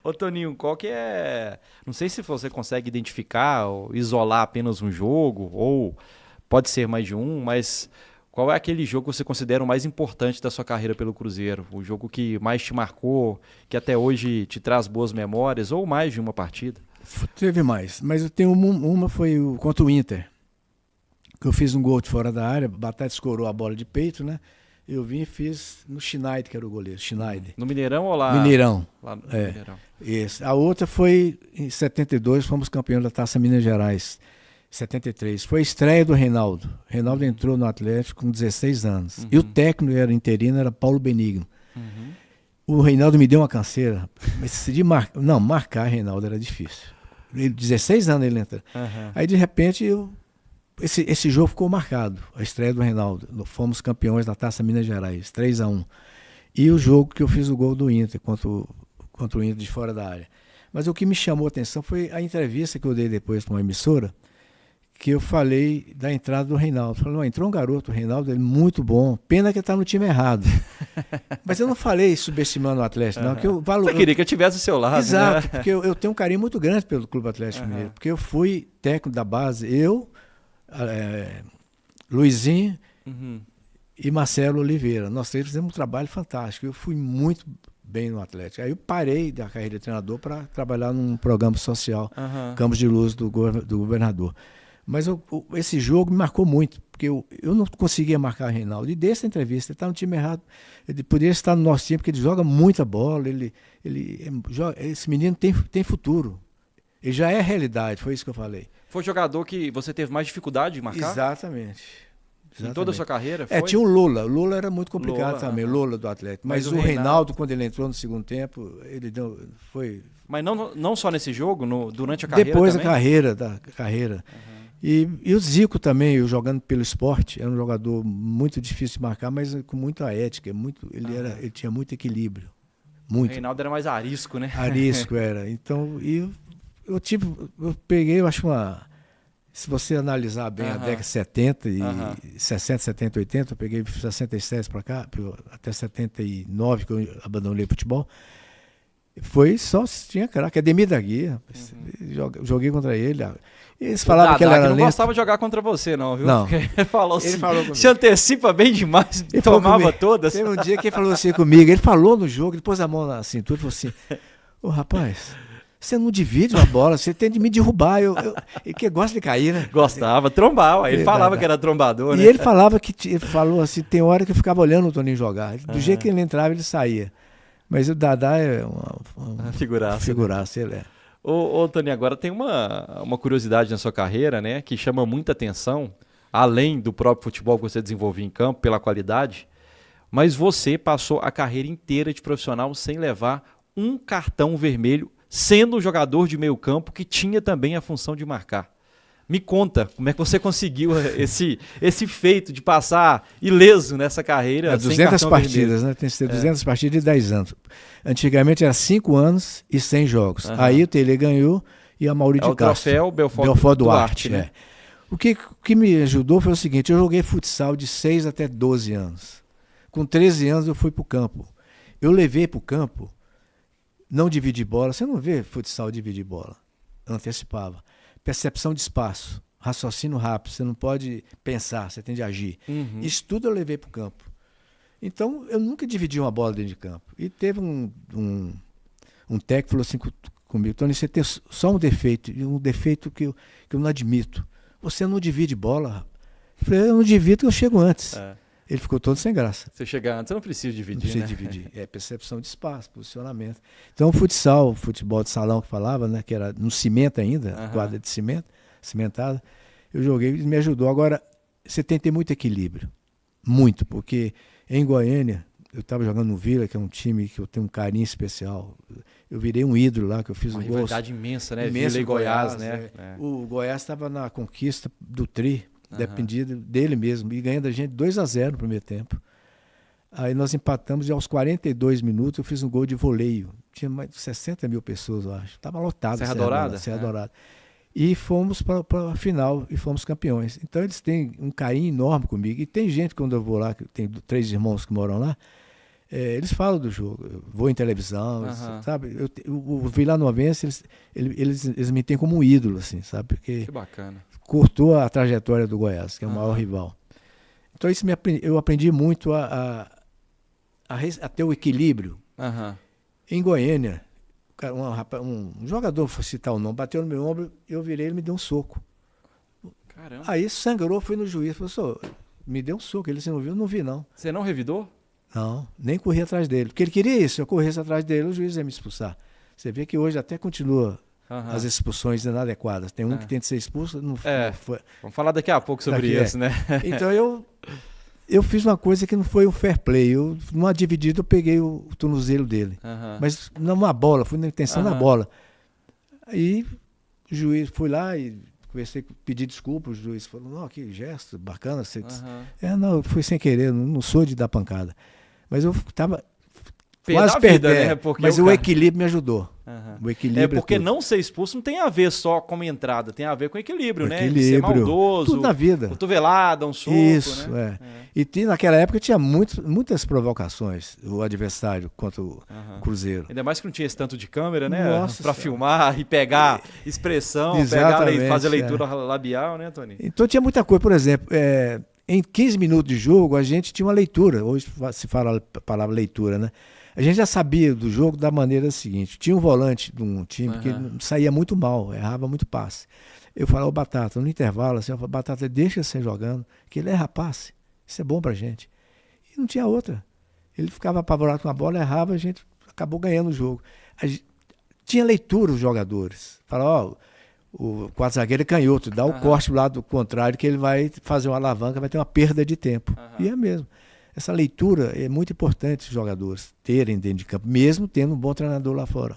Ô Toninho, qual que é... Não sei se você consegue identificar ou isolar apenas um jogo, ou pode ser mais de um, mas qual é aquele jogo que você considera o mais importante da sua carreira pelo Cruzeiro? O jogo que mais te marcou, que até hoje te traz boas memórias, ou mais de uma partida? Teve mais, mas eu tenho uma foi contra o Inter, que eu fiz um gol de fora da área, Batata escorou a bola de peito, né? Eu vim e fiz no Schneider, que era o goleiro, Schneider. No Mineirão ou lá? Mineirão. Lá no É. Mineirão. Esse. A outra foi em 72, fomos campeões da Taça Minas Gerais. 73. Foi a estreia do Reinaldo. Reinaldo entrou no Atlético com 16 anos. E o técnico era interino, era Paulo Benigno. O Reinaldo me deu uma canseira. Mas de marcar Reinaldo era difícil. 16 anos ele entrou. Aí de repente esse jogo ficou marcado, a estreia do Reinaldo. Fomos campeões da Taça Minas Gerais, 3-1. E o jogo que eu fiz o gol do Inter, contra o Inter de fora da área. Mas o que me chamou a atenção foi a entrevista que eu dei depois para uma emissora, que eu falei da entrada do Reinaldo. Falei, entrou um garoto, o Reinaldo, ele é muito bom, pena que ele está no time errado. Mas eu não falei subestimando o Atlético, não. Que Você queria que eu tivesse do seu lado, exato, né? Porque eu tenho um carinho muito grande pelo Clube Atlético Mineiro, porque eu fui técnico da base, Luizinho e Marcelo Oliveira. Nós três fizemos um trabalho fantástico. Eu fui muito bem no Atlético. Aí eu parei da carreira de treinador para trabalhar num programa social, Campos de Luz do governador. Mas esse jogo me marcou muito, porque eu não conseguia marcar o Reinaldo. E dessa entrevista, ele está no time errado. Ele poderia estar no nosso time, porque ele joga muita bola. Esse menino tem futuro. Ele já é realidade, foi isso que eu falei. Foi o jogador que você teve mais dificuldade de marcar? Exatamente. Em toda a sua carreira? Foi? Tinha o Lula. O Lula era muito complicado também, o Lula do Atlético. Mas o Reinaldo, quando ele entrou no segundo tempo, ele foi... Mas não só nesse jogo, durante a carreira depois também? da carreira. E o Zico também, eu jogando pelo esporte, era um jogador muito difícil de marcar, mas com muita ética. Ele tinha muito equilíbrio. Muito. O Reinaldo era mais arisco, né? Arisco era. Então, eu peguei, eu acho se você analisar bem a década de 70 e 60, 70, 80, eu peguei 67 para cá, até 79 que eu abandonei o futebol. Foi só se tinha craque, Ademir da Guia. Joguei contra ele. Eles falavam que ele era não lento. gostava de jogar contra você, não, viu? Não. Porque ele falou assim, comigo. se antecipa bem demais, Ele tomava todas. Teve um dia que ele falou assim comigo, ele falou no jogo, ele pôs a mão na cintura e falou assim, rapaz, você não divide uma bola, você tem de me derrubar. Ele que gosta de cair, né? Gostava, trombava. Ele falava que era trombador, né? E ele falou assim, tem hora que eu ficava olhando o Toninho jogar. Do jeito que ele entrava, ele saía. Mas o Dadá é uma figuraça, ele é. Ô Toninho, agora tem uma curiosidade na sua carreira, né, que chama muita atenção, além do próprio futebol que você desenvolveu em campo, pela qualidade, mas você passou a carreira inteira de profissional sem levar um cartão vermelho, sendo um jogador de meio campo que tinha também a função de marcar. Me conta, como é que você conseguiu esse feito de passar ileso nessa carreira? 200 partidas, né? Tem que ser 200 partidas de 10 anos. Antigamente era 5 anos e 100 jogos. Aí o Tele ganhou e a Mauri de Castro. O troféu Belfort Duarte, né? O que me ajudou foi o seguinte, eu joguei futsal de 6 até 12 anos. Com 13 anos eu fui para o campo. Eu levei para o campo, não dividi bola. Você não vê futsal dividir bola. Eu antecipava. Percepção de espaço, raciocínio rápido, você não pode pensar, você tem de agir. Isso tudo eu levei para o campo. Então, eu nunca dividi uma bola dentro de campo. E teve um técnico que falou assim comigo, Tony, você tem só um defeito que eu não admito. Você não divide bola. Eu falei, eu não divido, eu chego antes. Ele ficou todo sem graça. Você chegar antes, você não precisa dividir, Não precisa dividir. É percepção de espaço, posicionamento. Então, futebol de salão que falava, né, que era no cimento ainda, quadra de cimento, cimentada, eu joguei e me ajudou. Agora, você tem que ter muito equilíbrio. Muito, porque em Goiânia, eu estava jogando no Vila, que é um time que eu tenho um carinho especial. Eu virei um ídolo lá, que eu fiz um gol. Uma rivalidade imensa, né? Imenso, Vila e Goiás, né? O Goiás estava na conquista do tri, dependia dele mesmo, e ganhando a gente 2-0 no primeiro tempo. Aí nós empatamos e aos 42 minutos eu fiz um gol de voleio. Tinha mais de 60 mil pessoas, eu acho. Estava lotado. Serra Dourada? Serra Dourada. E fomos para a final e fomos campeões. Então eles têm um carinho enorme comigo. E tem gente, quando eu vou lá, que tem 3 irmãos que moram lá, Eles falam do jogo, eu vou em televisão, sabe? O Vilanovense, eles me têm como um ídolo, assim, sabe? Porque que bacana. Cortou a trajetória do Goiás, que é o maior rival. Então isso eu aprendi muito a ter o equilíbrio. Em Goiânia, um jogador, vou citar o nome, bateu no meu ombro, eu virei, ele me deu um soco. Caramba. Aí sangrou, fui no juiz, falou, me deu um soco, ele, você não viu? Não vi, não. Você não revidou? Não, nem corri atrás dele. Porque ele queria isso, se eu corresse atrás dele, o juiz ia me expulsar. Você vê que hoje até continua as expulsões inadequadas. Tem um que tenta ser expulso, não foi. Vamos falar daqui a pouco sobre isso, né? Então eu fiz uma coisa que não foi o fair play. Numa dividida eu peguei o tornozelo dele. Mas numa bola, fui na intenção da bola. Aí o juiz, fui lá e conversei, pedi desculpa, o juiz falou, não, que gesto bacana. Não, foi sem querer, não sou de dar pancada. Mas eu estava quase perdendo, né? Mas o equilíbrio me ajudou. O equilíbrio porque não ser expulso não tem a ver só com a entrada, tem a ver com o equilíbrio, né? Equilíbrio, ser maldoso, tudo na vida. Cotovelada, um soco, isso, né? E naquela época tinha muitas provocações, o adversário contra o Cruzeiro. Ainda mais que não tinha esse tanto de câmera, né? Para filmar e pegar expressão, fazer leitura labial, né, Tony? Então tinha muita coisa, por exemplo, em 15 minutos de jogo a gente tinha uma leitura, hoje se fala a palavra leitura, né? A gente já sabia do jogo da maneira seguinte, tinha um volante de um time que saía muito mal, errava muito passe. Eu falava, Batata, no intervalo, assim, eu falava, Batata, deixa você jogando, que ele erra passe, isso é bom pra gente. E não tinha outra. Ele ficava apavorado com a bola, errava, a gente acabou ganhando o jogo. Tinha leitura os jogadores. Falava, o quarto zagueiro é canhoto, dá o corte do lado contrário que ele vai fazer uma alavanca, vai ter uma perda de tempo. E é mesmo. Essa leitura é muito importante os jogadores terem dentro de campo, mesmo tendo um bom treinador lá fora.